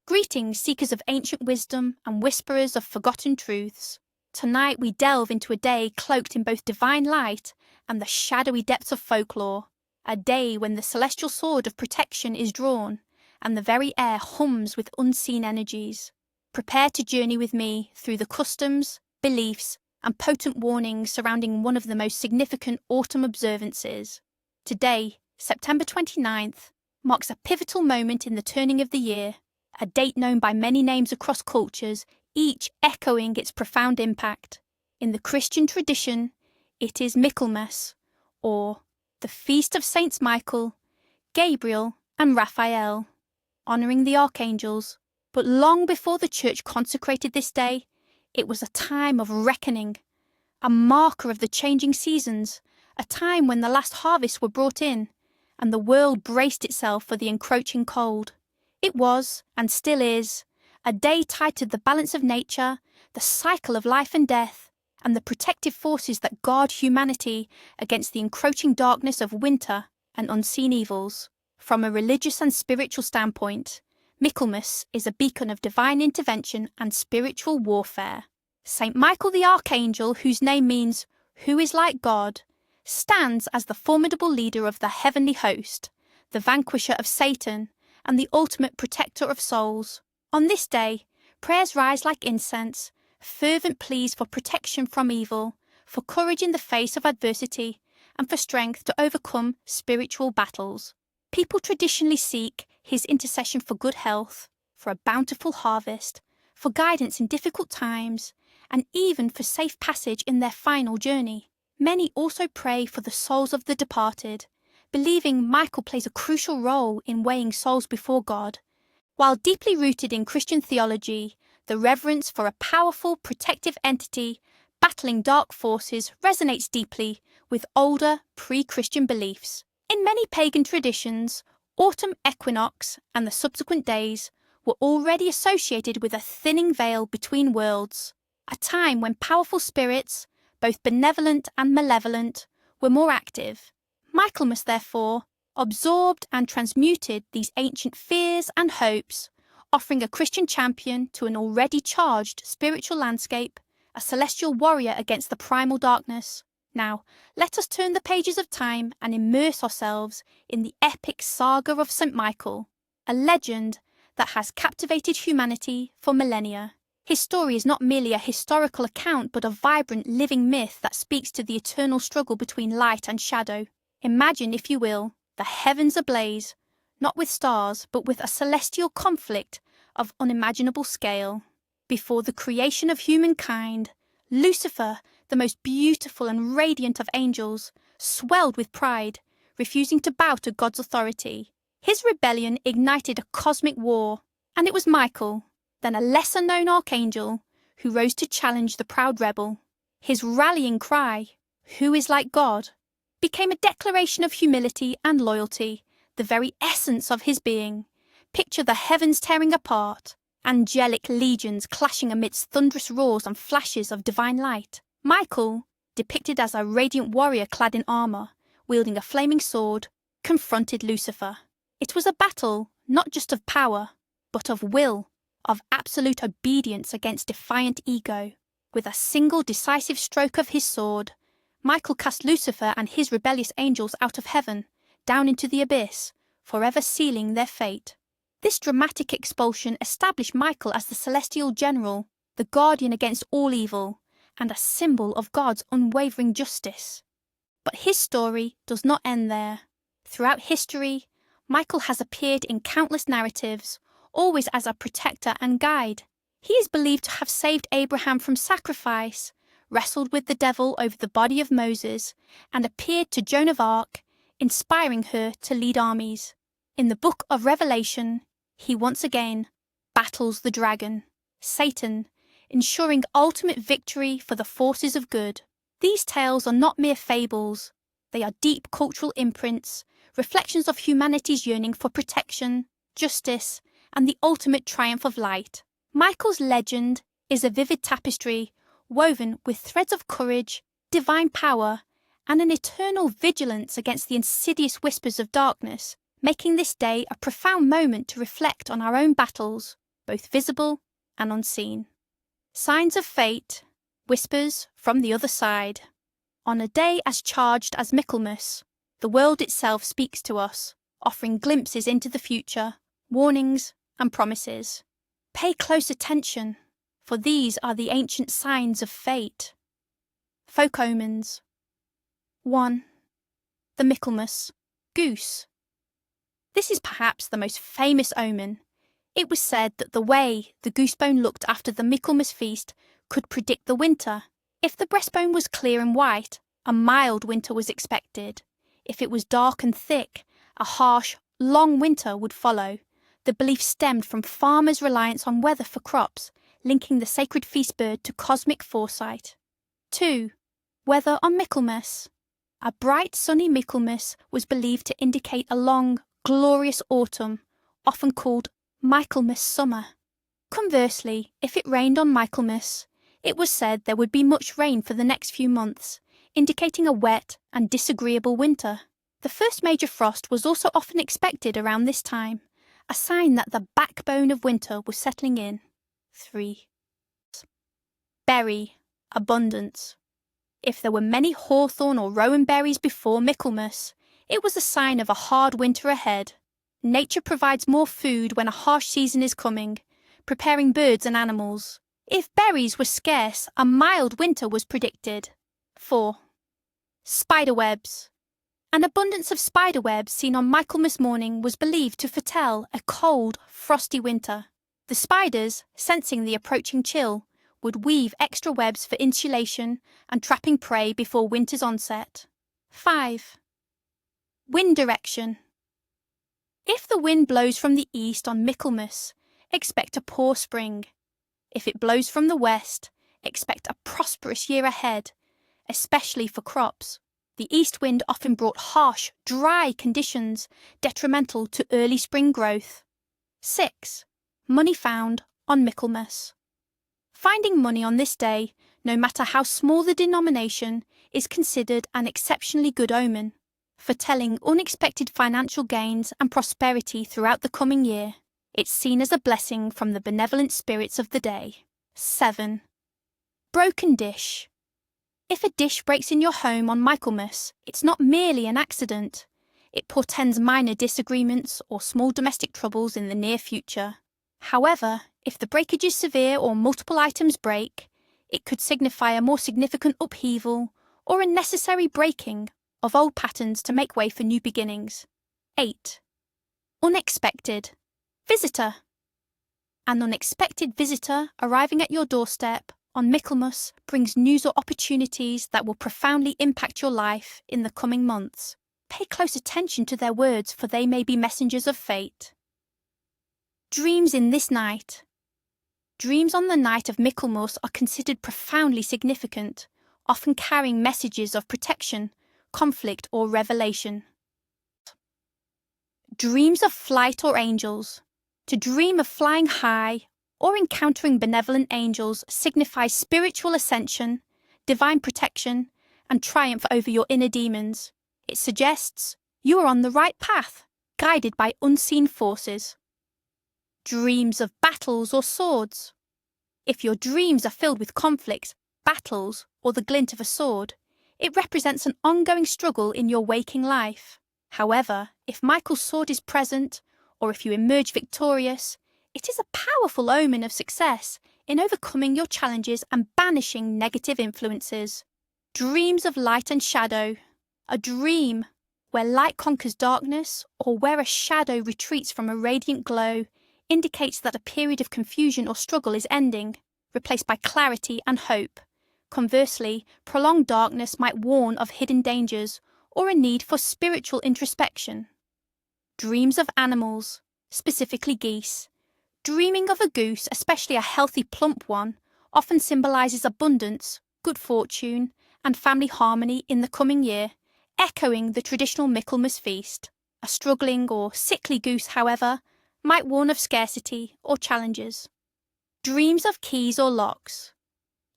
Greetings, seekers of ancient wisdom and whisperers of forgotten truths. Tonight we delve into a day cloaked in both divine light and the shadowy depths of folklore, a day when the celestial sword of protection is drawn and the very air hums with unseen energies. Prepare to journey with me through the customs, beliefs, and potent warnings surrounding one of the most significant autumn observances. Today, September 29th, marks a pivotal moment in the turning of the year, a date known by many names across cultures, each echoing its profound impact. In the Christian tradition, it is Michaelmas, or the Feast of Saints Michael, Gabriel, and Raphael, honouring the archangels. But long before the Church consecrated this day, it was a time of reckoning, a marker of the changing seasons, a time when the last harvests were brought in, and the world braced itself for the encroaching cold. It was, and still is, a day tied to the balance of nature, the cycle of life and death, and the protective forces that guard humanity against the encroaching darkness of winter and unseen evils. From a religious and spiritual standpoint, Michaelmas is a beacon of divine intervention and spiritual warfare. Saint Michael the Archangel, whose name means "who is like God," stands as the formidable leader of the heavenly host, the vanquisher of Satan, and the ultimate protector of souls. On this day, prayers rise like incense, fervent pleas for protection from evil, for courage in the face of adversity, and for strength to overcome spiritual battles. People traditionally seek his intercession for good health, for a bountiful harvest, for guidance in difficult times, and even for safe passage in their final journey. Many also pray for the souls of the departed, believing Michael plays a crucial role in weighing souls before God. While deeply rooted in Christian theology, the reverence for a powerful, protective entity battling dark forces resonates deeply with older, pre-Christian beliefs. In many pagan traditions, autumn equinox and the subsequent days were already associated with a thinning veil between worlds, a time when powerful spirits, both benevolent and malevolent, were more active. Michaelmas, therefore, absorbed and transmuted these ancient fears and hopes, offering a Christian champion to an already charged spiritual landscape, a celestial warrior against the primal darkness. Now, let us turn the pages of time and immerse ourselves in the epic saga of Saint Michael, a legend that has captivated humanity for millennia. His story is not merely a historical account but a vibrant living myth that speaks to the eternal struggle between light and shadow. Imagine, if you will, the heavens ablaze, not with stars, but with a celestial conflict of unimaginable scale. Before the creation of humankind, Lucifer, the most beautiful and radiant of angels, swelled with pride, refusing to bow to God's authority. His rebellion ignited a cosmic war, and it was Michael, then a lesser-known archangel, who rose to challenge the proud rebel. His rallying cry, "Who is like God?" became a declaration of humility and loyalty, the very essence of his being. Picture the heavens tearing apart, angelic legions clashing amidst thunderous roars and flashes of divine light. Michael, depicted as a radiant warrior clad in armour, wielding a flaming sword, confronted Lucifer. It was a battle not just of power, but of will, of absolute obedience against defiant ego. With a single decisive stroke of his sword, Michael cast Lucifer and his rebellious angels out of heaven, down into the abyss, forever sealing their fate. This dramatic expulsion established Michael as the celestial general, the guardian against all evil, and a symbol of God's unwavering justice. But his story does not end there. Throughout history, Michael has appeared in countless narratives, always as a protector and guide. He is believed to have saved Abraham from sacrifice, wrestled with the devil over the body of Moses, and appeared to Joan of Arc, inspiring her to lead armies. In the book of Revelation, he once again battles the dragon, Satan, ensuring ultimate victory for the forces of good. These tales are not mere fables. They are deep cultural imprints, reflections of humanity's yearning for protection, justice, and the ultimate triumph of light. Michael's legend is a vivid tapestry woven with threads of courage, divine power, and an eternal vigilance against the insidious whispers of darkness, making this day a profound moment to reflect on our own battles, both visible and unseen. Signs of fate, whispers from the other side. On a day as charged as Michaelmas, the world itself speaks to us, offering glimpses into the future, warnings and promises. Pay close attention, for these are the ancient signs of fate. Folk omens. 1. The Michaelmas, goose. This is perhaps the most famous omen. It was said that the way the goosebone looked after the Michaelmas feast could predict the winter. If the breastbone was clear and white, a mild winter was expected. If it was dark and thick, a harsh, long winter would follow. The belief stemmed from farmers' reliance on weather for crops, linking the sacred feast bird to cosmic foresight. 2. Weather on Michaelmas. A bright sunny Michaelmas was believed to indicate a long, glorious autumn, often called Michaelmas summer. Conversely, if it rained on Michaelmas, it was said there would be much rain for the next few months, indicating a wet and disagreeable winter. The first major frost was also often expected around this time, a sign that the backbone of winter was settling in. 3. Berry, abundance. If there were many hawthorn or rowan berries before Michaelmas, it was a sign of a hard winter ahead. Nature provides more food when a harsh season is coming, preparing birds and animals. If berries were scarce, a mild winter was predicted. 4. Spiderwebs. An abundance of spiderwebs seen on Michaelmas morning was believed to foretell a cold, frosty winter. The spiders, sensing the approaching chill, would weave extra webs for insulation and trapping prey before winter's onset. 5. Wind direction. If the wind blows from the east on Michaelmas, expect a poor spring. If it blows from the west, expect a prosperous year ahead, especially for crops. The east wind often brought harsh, dry conditions, detrimental to early spring growth. 6. Money found on Michaelmas. Finding money on this day, no matter how small the denomination, is considered an exceptionally good omen, foretelling unexpected financial gains and prosperity throughout the coming year. It's seen as a blessing from the benevolent spirits of the day. 7. Broken dish. If a dish breaks in your home on Michaelmas, it's not merely an accident. It portends minor disagreements or small domestic troubles in the near future. However, if the breakage is severe or multiple items break, it could signify a more significant upheaval or a necessary breaking of old patterns to make way for new beginnings. 8. Unexpected. Visitor. An unexpected visitor arriving at your doorstep on Michaelmas brings news or opportunities that will profoundly impact your life in the coming months. Pay close attention to their words, for they may be messengers of fate. Dreams in this night. Dreams on the night of Michaelmas are considered profoundly significant, often carrying messages of protection, conflict, or revelation. Dreams of flight or angels. To dream of flying high or encountering benevolent angels signifies spiritual ascension, divine protection, and triumph over your inner demons. It suggests you are on the right path, guided by unseen forces. Dreams of battles or swords. If your dreams are filled with conflicts, battles, or the glint of a sword, it represents an ongoing struggle in your waking life. However, if Michael's sword is present, or if you emerge victorious, it is a powerful omen of success in overcoming your challenges and banishing negative influences. Dreams of light and shadow. A dream where light conquers darkness or where a shadow retreats from a radiant glow indicates that a period of confusion or struggle is ending, replaced by clarity and hope. Conversely, prolonged darkness might warn of hidden dangers or a need for spiritual introspection. Dreams of animals, specifically geese. Dreaming of a goose, especially a healthy plump one, often symbolises abundance, good fortune, and family harmony in the coming year, echoing the traditional Michaelmas feast. A struggling or sickly goose, however, might warn of scarcity or challenges. Dreams of keys or locks.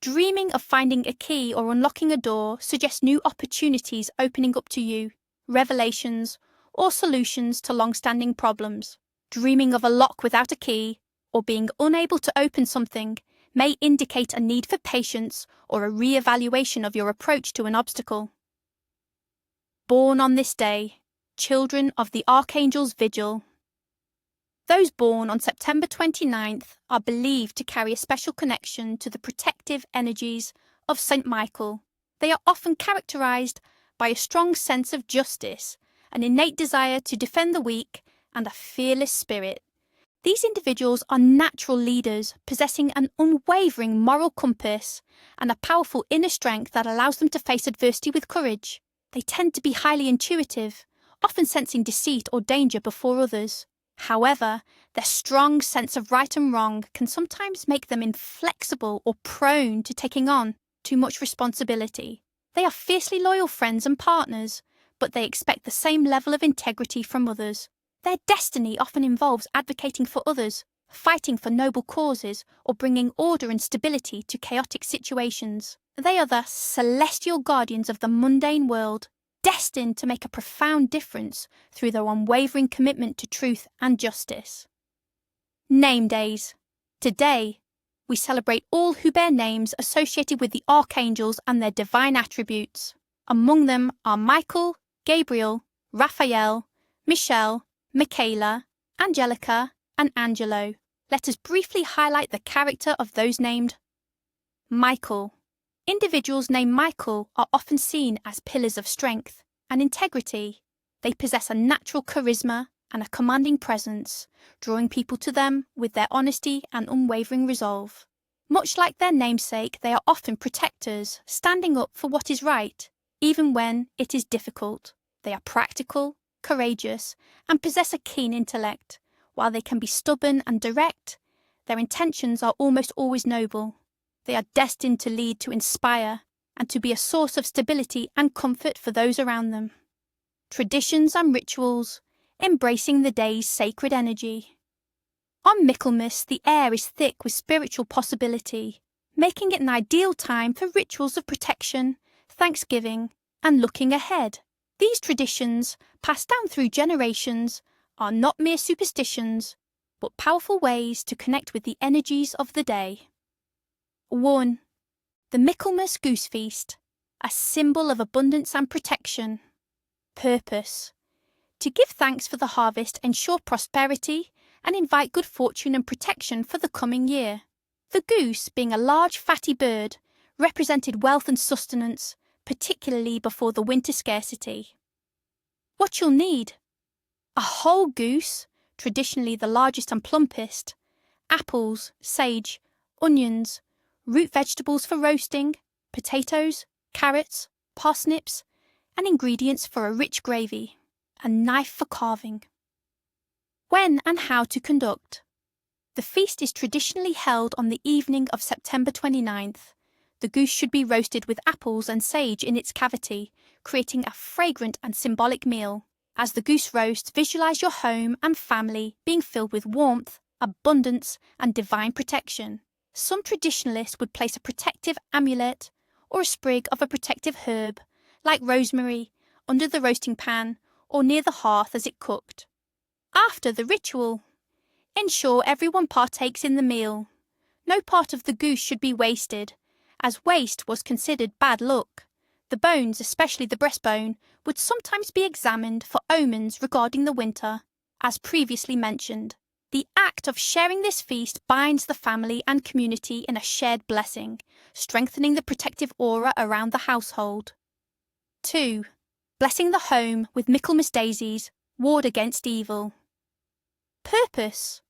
Dreaming of finding a key or unlocking a door suggests new opportunities opening up to you, revelations, or solutions to long-standing problems. Dreaming of a lock without a key or being unable to open something may indicate a need for patience or a re-evaluation of your approach to an obstacle. Born on this day, children of the Archangel's Vigil. Those born on September 29th are believed to carry a special connection to the protective energies of Saint Michael. They are often characterized by a strong sense of justice, an innate desire to defend the weak, and a fearless spirit. These individuals are natural leaders, possessing an unwavering moral compass and a powerful inner strength that allows them to face adversity with courage. They tend to be highly intuitive, often sensing deceit or danger before others. However, their strong sense of right and wrong can sometimes make them inflexible or prone to taking on too much responsibility. They are fiercely loyal friends and partners, but they expect the same level of integrity from others. Their destiny often involves advocating for others, fighting for noble causes, or bringing order and stability to chaotic situations. They are the celestial guardians of the mundane world, destined to make a profound difference through their unwavering commitment to truth and justice. Name days. Today, we celebrate all who bear names associated with the archangels and their divine attributes. Among them are Michael, Gabriel, Raphael, Michelle, Michaela, Angelica, and Angelo. Let us briefly highlight the character of those named. Michael. Individuals named Michael are often seen as pillars of strength and integrity. They possess a natural charisma and a commanding presence, drawing people to them with their honesty and unwavering resolve. Much like their namesake, they are often protectors, standing up for what is right, even when it is difficult. They are practical, courageous, and possess a keen intellect. While they can be stubborn and direct, their intentions are almost always noble. They are destined to lead, to inspire, and to be a source of stability and comfort for those around them. Traditions and rituals, embracing the day's sacred energy. On Michaelmas, the air is thick with spiritual possibility, making it an ideal time for rituals of protection, thanksgiving, and looking ahead. These traditions, passed down through generations, are not mere superstitions, but powerful ways to connect with the energies of the day. 1. The Michaelmas Goose Feast, a symbol of abundance and protection. Purpose: to give thanks for the harvest, ensure prosperity, and invite good fortune and protection for the coming year. The goose, being a large fatty bird, represented wealth and sustenance, particularly before the winter scarcity. What you'll need: a whole goose, traditionally the largest and plumpest, apples, sage, onions, root vegetables for roasting, potatoes, carrots, parsnips, and ingredients for a rich gravy, a knife for carving. When and how to conduct. The feast is traditionally held on the evening of September 29th. The goose should be roasted with apples and sage in its cavity, creating a fragrant and symbolic meal. As the goose roasts, visualize your home and family being filled with warmth, abundance, and divine protection. Some traditionalists would place a protective amulet or a sprig of a protective herb, like rosemary, under the roasting pan or near the hearth as it cooked. After the ritual, ensure everyone partakes in the meal. No part of the goose should be wasted, as waste was considered bad luck. The bones, especially the breastbone, would sometimes be examined for omens regarding the winter, as previously mentioned. The act of sharing this feast binds the family and community in a shared blessing, strengthening the protective aura around the household. 2. Blessing the home with Michaelmas daisies, ward against evil. Purpose: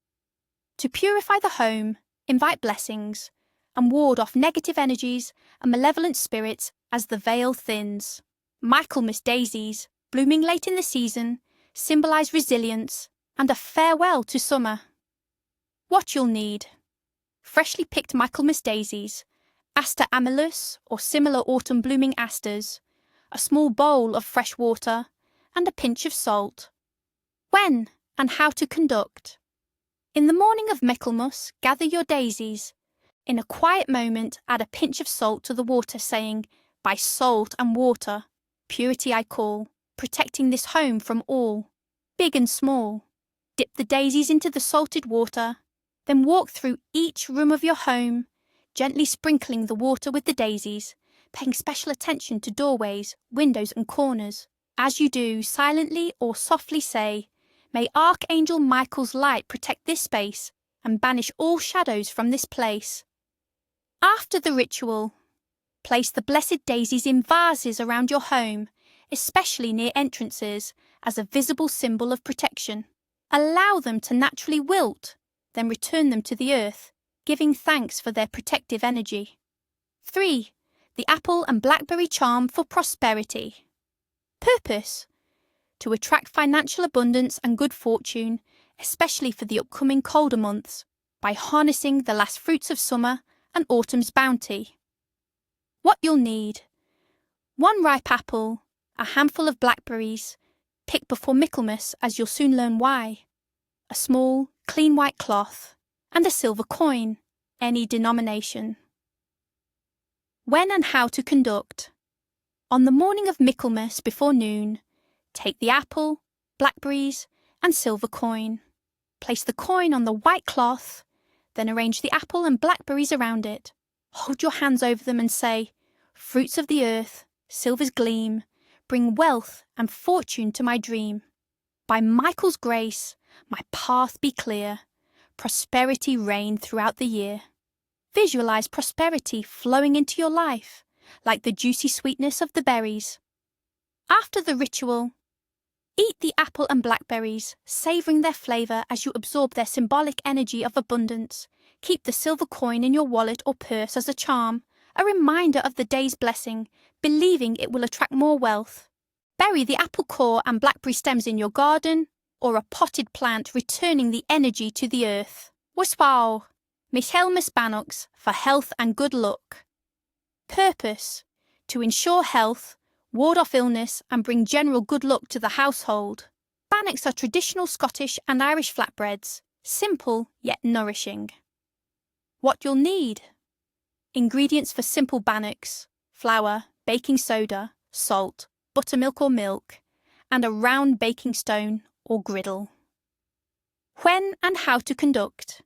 to purify the home, invite blessings, and ward off negative energies and malevolent spirits as the veil thins. Michaelmas daisies, blooming late in the season, symbolize resilience and a farewell to summer. What you'll need: freshly picked Michaelmas daisies, Aster amylus or similar autumn blooming asters, a small bowl of fresh water, and a pinch of salt. When and how to conduct. In the morning of Michaelmas, gather your daisies. In a quiet moment, add a pinch of salt to the water, saying, "By salt and water, purity I call, protecting this home from all, big and small." Dip the daisies into the salted water, Then walk through each room of your home, gently sprinkling the water with the daisies, paying special attention to doorways, windows and corners. As you do, silently or softly say, "May Archangel Michael's light protect this space and banish all shadows from this place." After the ritual, place the blessed daisies in vases around your home, especially near entrances, as a visible symbol of protection. Allow them to naturally wilt, then return them to the earth, giving thanks for their protective energy. 3. The apple and blackberry charm for prosperity. Purpose: to attract financial abundance and good fortune, especially for the upcoming colder months, by harnessing the last fruits of summer and autumn's bounty. What you'll need: 1 ripe apple, a handful of blackberries, picked before Michaelmas as you'll soon learn why, a small, clean white cloth, and a silver coin, any denomination. When and how to conduct. On the morning of Michaelmas before noon, take the apple, blackberries, and silver coin. Place the coin on the white cloth, then arrange the apple and blackberries around it. Hold your hands over them and say, "Fruits of the earth, silver's gleam, bring wealth and fortune to my dream. By Michael's grace, my path be clear, prosperity reign throughout the year." Visualize prosperity flowing into your life, like the juicy sweetness of the berries. After the ritual, eat the apple and blackberries, savoring their flavor as you absorb their symbolic energy of abundance. Keep the silver coin in your wallet or purse as a charm, a reminder of the day's blessing, believing it will attract more wealth. Bury the apple core and blackberry stems in your garden or a potted plant, returning the energy to the earth. Waspow! Michaelmas bannocks for health and good luck. Purpose: to ensure health, ward off illness and bring general good luck to the household. Bannocks are traditional Scottish and Irish flatbreads, simple yet nourishing. What you'll need: ingredients for simple bannocks: flour, baking soda, salt, buttermilk or milk, and a round baking stone or griddle. When and how to conduct.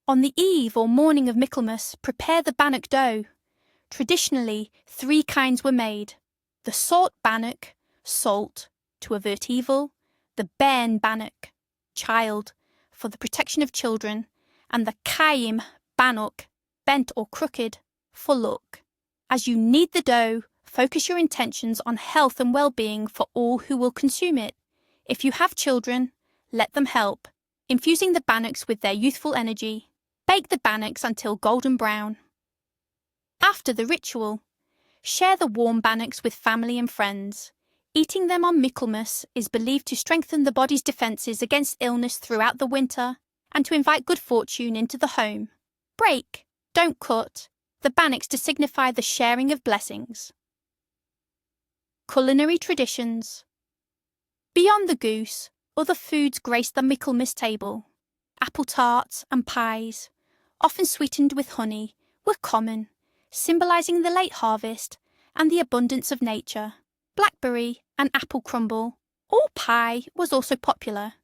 On the eve or morning of Michaelmas, prepare the bannock dough. Traditionally, 3 kinds were made: the salt bannock, salt, to avert evil; the bairn bannock, child, for the protection of children; and the caim bannock, bent or crooked, for luck. As you knead the dough, focus your intentions on health and well-being for all who will consume it. If you have children, let them help, infusing the bannocks with their youthful energy. Bake the bannocks until golden brown. After the ritual, share the warm bannocks with family and friends. Eating them on Michaelmas is believed to strengthen the body's defences against illness throughout the winter and to invite good fortune into the home. Break, don't cut, the bannocks to signify the sharing of blessings. Culinary traditions. Beyond the goose, other foods grace the Michaelmas table. Apple tarts and pies, often sweetened with honey, were common, symbolising the late harvest and the abundance of nature. Blackberry and apple crumble, or pie, was also popular,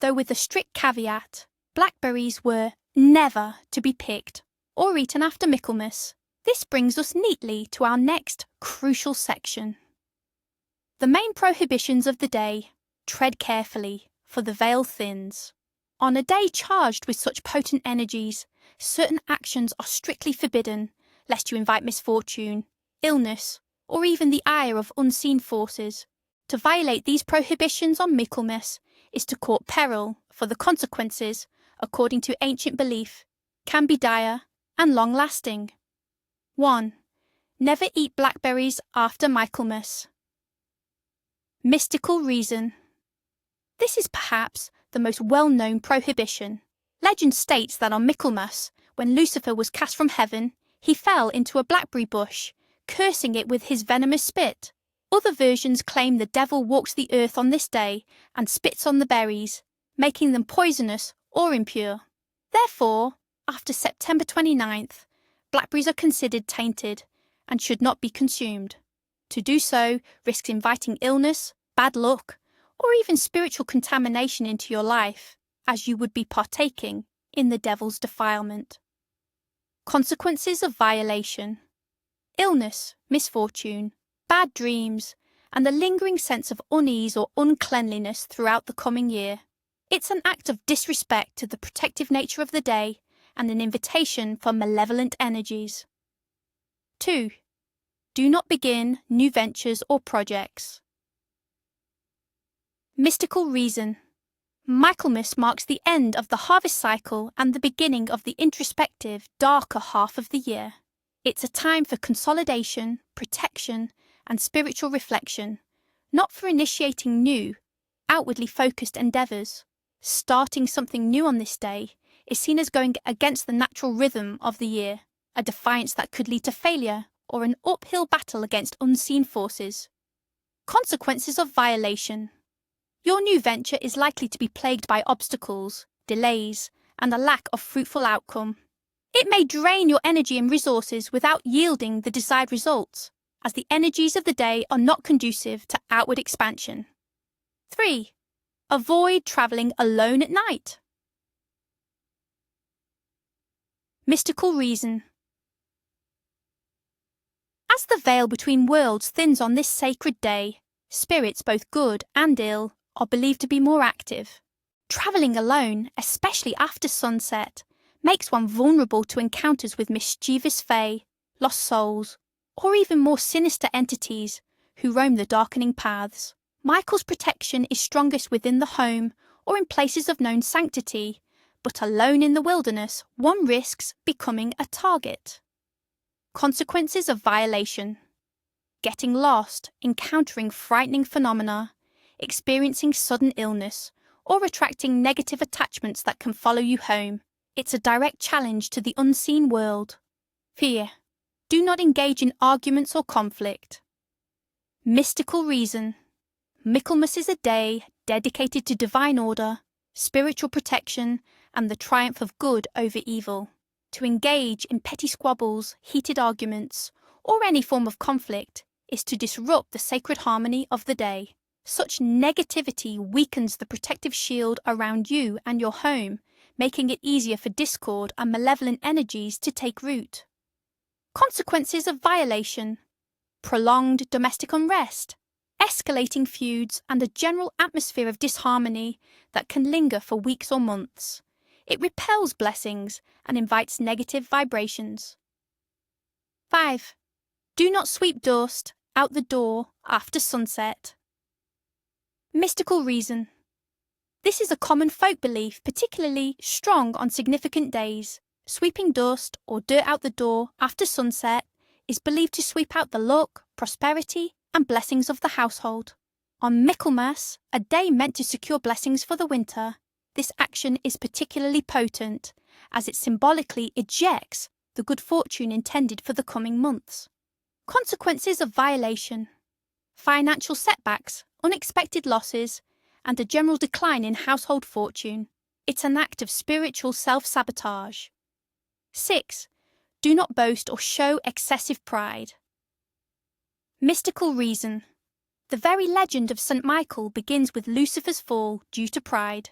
though with a strict caveat: blackberries were never to be picked or eaten after Michaelmas. This brings us neatly to our next crucial section. The main prohibitions of the day. Tread carefully, for the veil thins. On a day charged with such potent energies, certain actions are strictly forbidden, lest you invite misfortune, illness, or even the ire of unseen forces. To violate these prohibitions on Michaelmas is to court peril, for the consequences, according to ancient belief, can be dire and long-lasting. 1. Never eat blackberries after Michaelmas. Mystical reason. This is perhaps the most well-known prohibition. Legend states that on Michaelmas, when Lucifer was cast from heaven, he fell into a blackberry bush, cursing it with his venomous spit. Other versions claim the devil walks the earth on this day and spits on the berries, making them poisonous or impure. Therefore, after September 29th, blackberries are considered tainted and should not be consumed. To do so risks inviting illness, bad luck, or even spiritual contamination into your life, as you would be partaking in the devil's defilement. Consequences of violation: illness, misfortune, bad dreams, and a lingering sense of unease or uncleanliness throughout the coming year. It's an act of disrespect to the protective nature of the day and an invitation for malevolent energies. 2. Do not begin new ventures or projects. Mystical reason: Michaelmas marks the end of the harvest cycle and the beginning of the introspective, darker half of the year. It's a time for consolidation, protection, and spiritual reflection, not for initiating new, outwardly focused endeavours. Starting something new on this day is seen as going against the natural rhythm of the year, a defiance that could lead to failure or an uphill battle against unseen forces. Consequences of violation: your new venture is likely to be plagued by obstacles, delays, and a lack of fruitful outcome. It may drain your energy and resources without yielding the desired results, as the energies of the day are not conducive to outward expansion. 3. Avoid travelling alone at night. Mystical reason: as the veil between worlds thins on this sacred day, spirits both good and ill are believed to be more active. Travelling alone, especially after sunset, makes one vulnerable to encounters with mischievous fae, lost souls, or even more sinister entities who roam the darkening paths. Michael's protection is strongest within the home or in places of known sanctity, but alone in the wilderness, one risks becoming a target. Consequences of violation: getting lost, encountering frightening phenomena, experiencing sudden illness, or attracting negative attachments that can follow you home. It's a direct challenge to the unseen world. Fear: do not engage in arguments or conflict. Mystical reason: Michaelmas is a day dedicated to divine order, spiritual protection, and the triumph of good over evil. To engage in petty squabbles, heated arguments, or any form of conflict is to disrupt the sacred harmony of the day. Such negativity weakens the protective shield around you and your home, making it easier for discord and malevolent energies to take root. Consequences of violation: prolonged domestic unrest, escalating feuds, and a general atmosphere of disharmony that can linger for weeks or months. It repels blessings and invites negative vibrations. 5. Do not sweep dust out the door after sunset. Mystical reason: this is a common folk belief, particularly strong on significant days. Sweeping dust or dirt out the door after sunset is believed to sweep out the luck, prosperity, and blessings of the household. On Michaelmas, a day meant to secure blessings for the winter, this action is particularly potent, as it symbolically ejects the good fortune intended for the coming months. Consequences of violation: financial setbacks, unexpected losses, and a general decline in household fortune. It's an act of spiritual self-sabotage. 6. Do not boast or show excessive pride. Mystical reason: the very legend of Saint Michael begins with Lucifer's fall due to pride.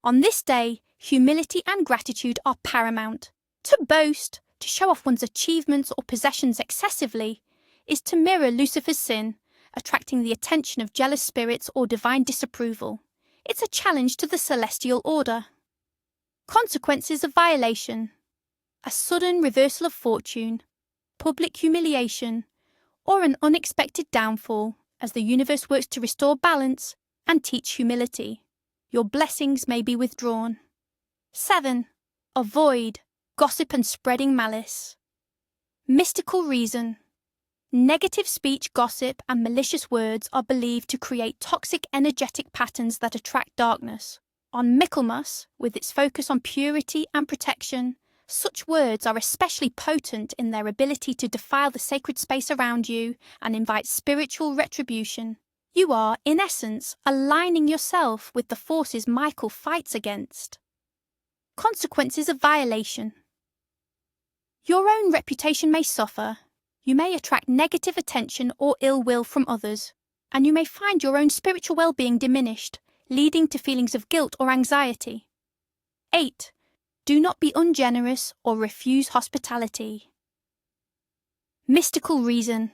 On this day, humility and gratitude are paramount. To boast, to show off one's achievements or possessions excessively, is to mirror Lucifer's sin, attracting the attention of jealous spirits or divine disapproval. It's a challenge to the celestial order. Consequences of violation: a sudden reversal of fortune, public humiliation, or an unexpected downfall as the universe works to restore balance and teach humility. Your blessings may be withdrawn. 7. Avoid gossip and spreading malice. Mystical reason: negative speech, gossip, and malicious words are believed to create toxic energetic patterns that attract darkness. On Michaelmas, with its focus on purity and protection, such words are especially potent in their ability to defile the sacred space around you and invite spiritual retribution. You are, in essence, aligning yourself with the forces Michael fights against. Consequences of violation: your own reputation may suffer. You may attract negative attention or ill will from others, and you may find your own spiritual well-being diminished, leading to feelings of guilt or anxiety. 8. Do not be ungenerous or refuse hospitality. Mystical reason.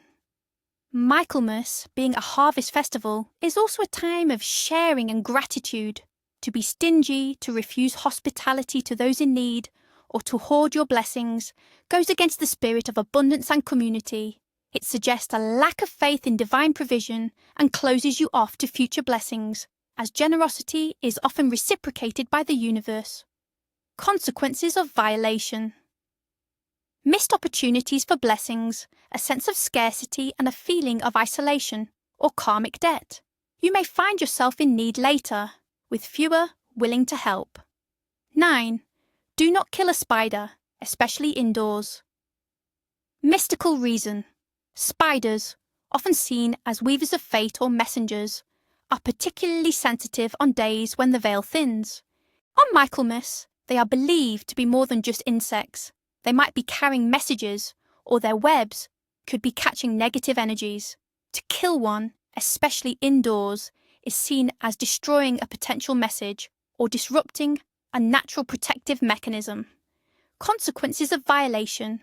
Michaelmas, being a harvest festival, is also a time of sharing and gratitude. To be stingy, to refuse hospitality to those in need, or to hoard your blessings, goes against the spirit of abundance and community. It suggests a lack of faith in divine provision and closes you off to future blessings, as generosity is often reciprocated by the universe. Consequences of violation. Missed opportunities for blessings, a sense of scarcity and a feeling of isolation or karmic debt. You may find yourself in need later, with fewer willing to help. 9. Do not kill a spider, especially indoors. Mystical reason. Spiders, often seen as weavers of fate or messengers, are particularly sensitive on days when the veil thins. On Michaelmas, they are believed to be more than just insects. They might be carrying messages, or their webs could be catching negative energies. To kill one, especially indoors, is seen as destroying a potential message or disrupting a natural protective mechanism. Consequences of violation.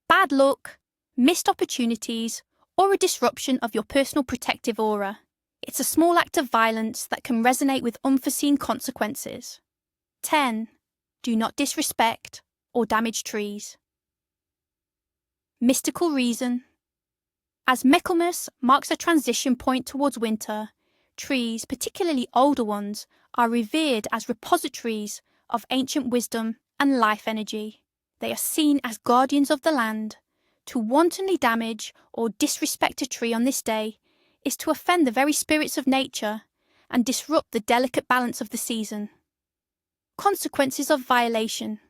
Bad luck, missed opportunities, or a disruption of your personal protective aura. It's a small act of violence that can resonate with unforeseen consequences. 10. Do not disrespect or damage trees. Mystical reason. As Michaelmas marks a transition point towards winter, trees, particularly older ones, are revered as repositories of ancient wisdom and life energy. They are seen as guardians of the land. To wantonly damage or disrespect a tree on this day is to offend the very spirits of nature and disrupt the delicate balance of the season. Consequences of violation.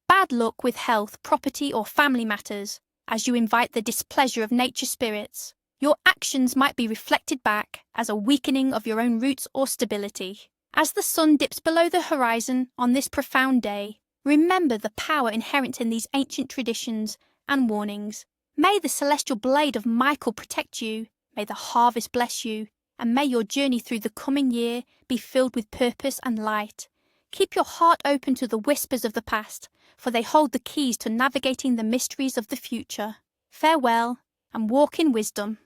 Bad luck with health, property, or family matters as you invite the displeasure of nature spirits. Your actions might be reflected back as a weakening of your own roots or stability. As the sun dips below the horizon on this profound day, remember the power inherent in these ancient traditions and warnings. May the celestial blade of Michael protect you, may the harvest bless you, and may your journey through the coming year be filled with purpose and light. Keep your heart open to the whispers of the past, for they hold the keys to navigating the mysteries of the future. Farewell, and walk in wisdom.